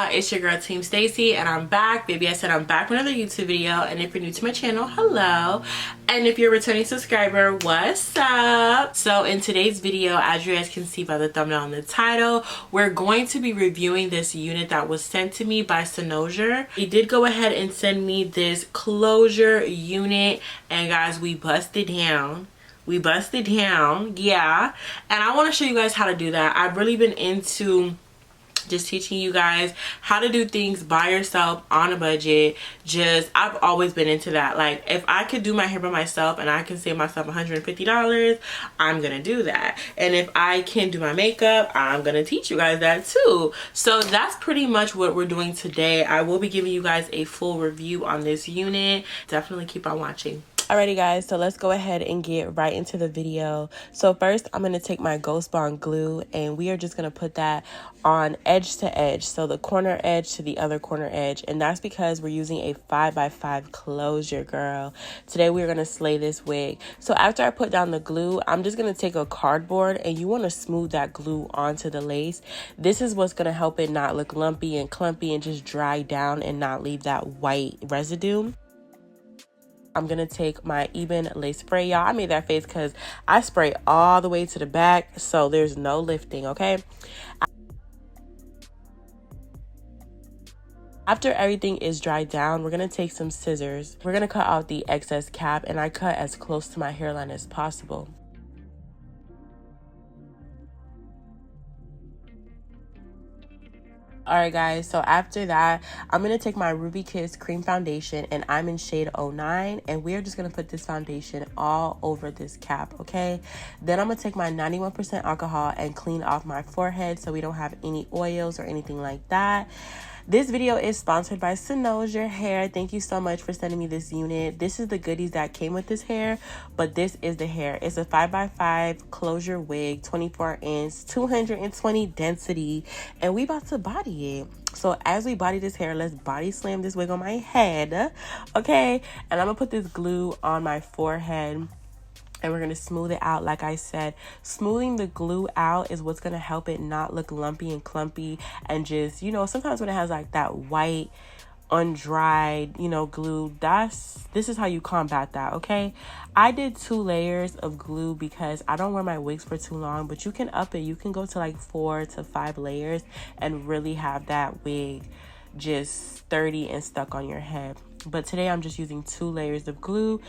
y'all, it's your girl Team Stacy, and I'm back. Baby, I said I'm back with another YouTube video. And if you're new to my channel, hello. And if you're a returning subscriber, what's up? So in today's video, as you guys can see by the thumbnail and the title, we're going to be reviewing this unit that was sent to me by Cynosure. He did go ahead and send me this closure unit, and guys, we busted down. Yeah. And I want to show you guys how to do that. I've really been into just teaching you guys how to do things by yourself on a budget. I've always been into that. Like, if I could do my hair by myself and I can save myself $150, I'm gonna do that. And if I can do my makeup, I'm gonna teach you guys that too. So that's pretty much what we're doing today. I will be giving you guys a full review on this unit. Definitely keep on watching. Alrighty guys, so let's go ahead and get right into the video. So first I'm going to take my Ghost Bond glue, and we are just going to put that on edge to edge, so the corner edge to the other corner edge, and that's because we're using a 5x5 closure, girl. Today we're going to slay this wig. So after I put down the glue, I'm just going to take a cardboard, and you want to smooth that glue onto the lace. This is what's going to help it not look lumpy and clumpy and just dry down and not leave that white residue. I'm going to take my Eben lace spray. Y'all, I made that face because I spray all the way to the back, so there's no lifting, okay? After everything is dried down, we're going to take some scissors. We're going to cut out the excess cap, and I cut as close to my hairline as possible. Alright guys, so after that, I'm going to take my Ruby Kiss Cream Foundation, and I'm in shade 09, and we are just going to put this foundation all over this cap, okay? Then I'm going to take my 91% alcohol and clean off my forehead so we don't have any oils or anything like that. This video is sponsored by Cynosure Hair. Thank you so much for sending me this unit. This is the goodies that came with this hair, but this is the hair. It's a 5x5 closure wig, 24 inch, 220 density, and we about to body it. So as we body this hair, let's body slam this wig on my head, okay? And I'm gonna put this glue on my forehead, and we're going to smooth it out. Like I said, smoothing the glue out is what's going to help it not look lumpy and clumpy, and just, you know, sometimes when it has like that white undried, you know, glue, this is how you combat that, okay? I did 2 layers of glue because I don't wear my wigs for too long, but you can up it. You can go to like 4 to 5 layers and really have that wig just sturdy and stuck on your head. But today I'm just using 2 layers of glue.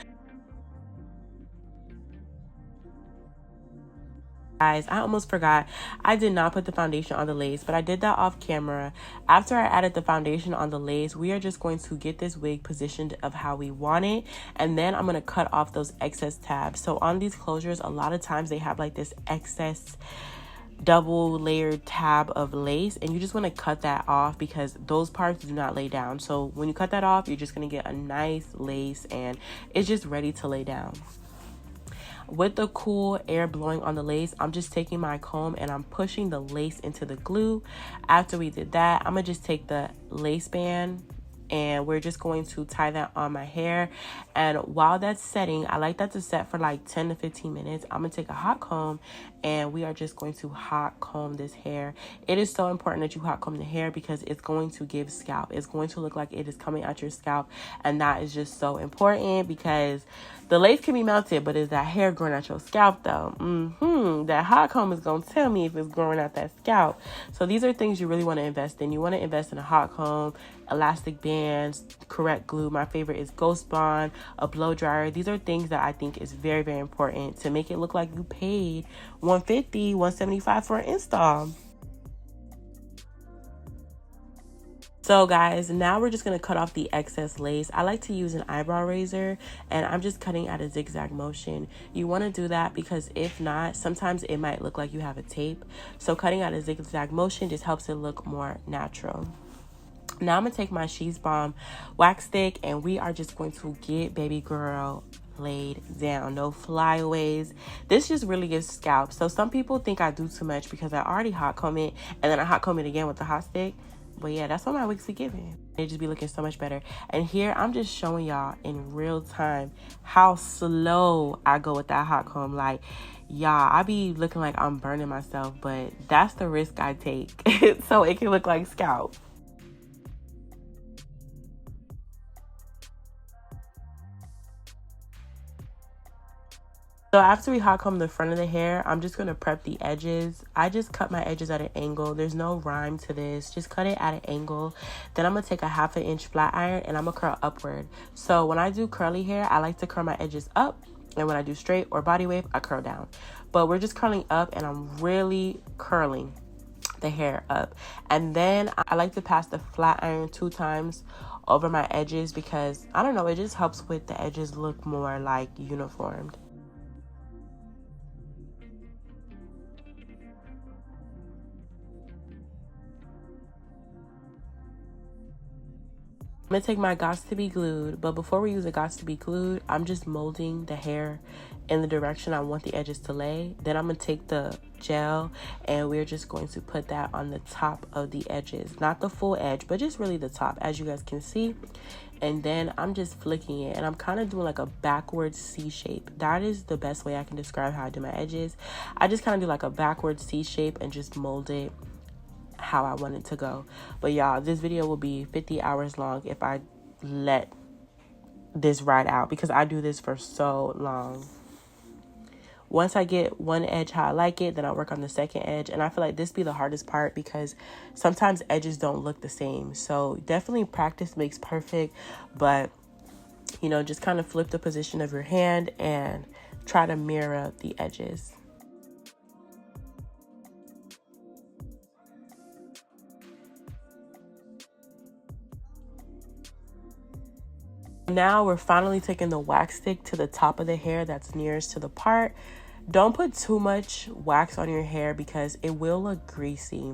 Guys, I almost forgot, I did not put the foundation on the lace, but I did that off camera. After I added the foundation on the lace, we are just going to get this wig positioned of how we want it, and then I'm going to cut off those excess tabs. So on these closures, a lot of times they have like this excess double layered tab of lace, and you just want to cut that off because those parts do not lay down. So when you cut that off, you're just going to get a nice lace, and it's just ready to lay down. With the cool air blowing on the lace, I'm just taking my comb and I'm pushing the lace into the glue. After we did that, I'm gonna just take the lace band, and we're just going to tie that on my hair. And while that's setting, I like that to set for like 10 to 15 minutes. I'm gonna take a hot comb, and we are just going to hot comb this hair. It is so important that you hot comb the hair because it's going to give scalp. It's going to look like it is coming out your scalp, and that is just so important because the lace can be melted, but is that hair growing out your scalp though? That hot comb is going to tell me if it's growing out that scalp. So these are things you really want to invest in. You want to invest in a hot comb, elastic bands, correct glue. My favorite is Ghost Bond, a blow dryer. These are things that I think is very, very important to make it look like you paid $150, $175 for an install. So guys, now we're just going to cut off the excess lace. I like to use an eyebrow razor, and I'm just cutting at a zigzag motion. You want to do that because if not, sometimes it might look like you have a tape. So cutting at a zigzag motion just helps it look more natural. Now I'm going to take my She's Balm wax stick, and we are just going to get baby girl laid down. No flyaways. This just really gives scalp. So some people think I do too much because I already hot comb it, and then I hot comb it again with the hot stick. But yeah, that's what my wigs be giving. They just be looking so much better. And here I'm just showing y'all in real time how slow I go with that hot comb. Like, y'all, I be looking like I'm burning myself, but that's the risk I take so it can look like scalp. So after we hot comb the front of the hair, I'm just going to prep the edges. I just cut my edges at an angle. There's no rhyme to this. Just cut it at an angle. Then I'm going to take a 1/2 inch flat iron and I'm going to curl upward. So when I do curly hair, I like to curl my edges up. And when I do straight or body wave, I curl down. But we're just curling up and I'm really curling the hair up. And then I like to pass the flat iron 2 times over my edges because, I don't know, it just helps with the edges look more like uniformed. I'm gonna take my Gots to Be Glued, but before we use the Gots to Be Glued, I'm just molding the hair in the direction I want the edges to lay. Then I'm gonna take the gel and we're just going to put that on the top of the edges, not the full edge, but just really the top, as you guys can see. And then I'm just flicking it and I'm kind of doing like a backwards C shape. That is the best way I can describe how I do my edges. I just kind of do like a backwards C shape and just mold it how I want it to go. But y'all, this video will be 50 hours long if I let this ride out because I do this for so long. Once I get one edge how I like it, then I'll work on the second edge. And I feel like this be the hardest part because sometimes edges don't look the same. So definitely practice makes perfect, but you know, just kind of flip the position of your hand and try to mirror the edges. Now we're finally taking the wax stick to the top of the hair that's nearest to the part. Don't put too much wax on your hair because it will look greasy.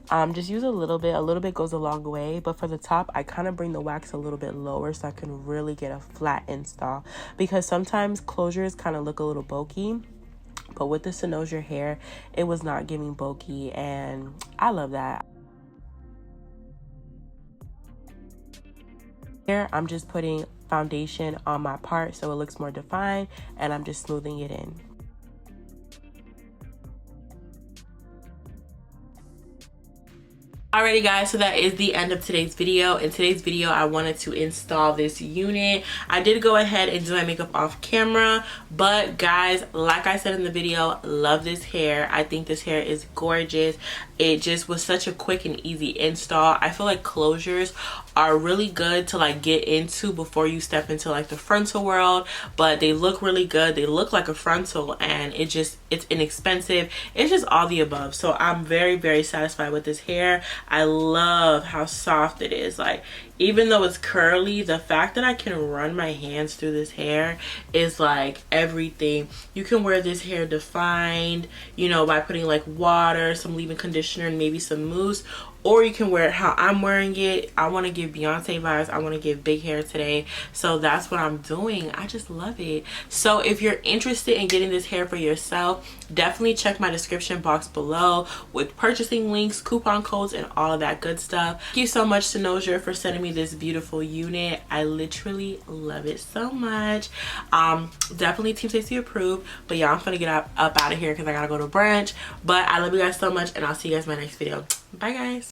Just use a little bit goes a long way, but for the top I kind of bring the wax a little bit lower so I can really get a flat install because sometimes closures kind of look a little bulky, but with the Cynosure hair it was not giving bulky and I love that. Here I'm just putting foundation on my part so it looks more defined and I'm just smoothing it in. Alrighty guys, so that is the end of today's video. In today's video I wanted to install this unit. I did go ahead and do my makeup off camera, but guys, like I said in the video, love this hair. I think this hair is gorgeous. It just was such a quick and easy install. I feel like closures are really good to like get into before you step into like the frontal world, but they look really good. They look like a frontal and it's inexpensive. It's just all the above. So I'm very, very satisfied with this hair. I love how soft it is. Like, even though it's curly, the fact that I can run my hands through this hair is like everything. You can wear this hair defined, you know, by putting like water, some leave-in conditioner, and maybe some mousse. Or you can wear it how I'm wearing it. I want to give Beyonce vibes. I want to give big hair today. So that's what I'm doing. I just love it. So if you're interested in getting this hair for yourself, definitely check my description box below with purchasing links, coupon codes, and all of that good stuff. Thank you so much, Cynosure, for sending me this beautiful unit. I literally love it so much. Definitely Team Stacey approved. But yeah, I'm gonna get up out of here because I gotta go to brunch. But I love you guys so much, and I'll see you guys in my next video. Bye guys.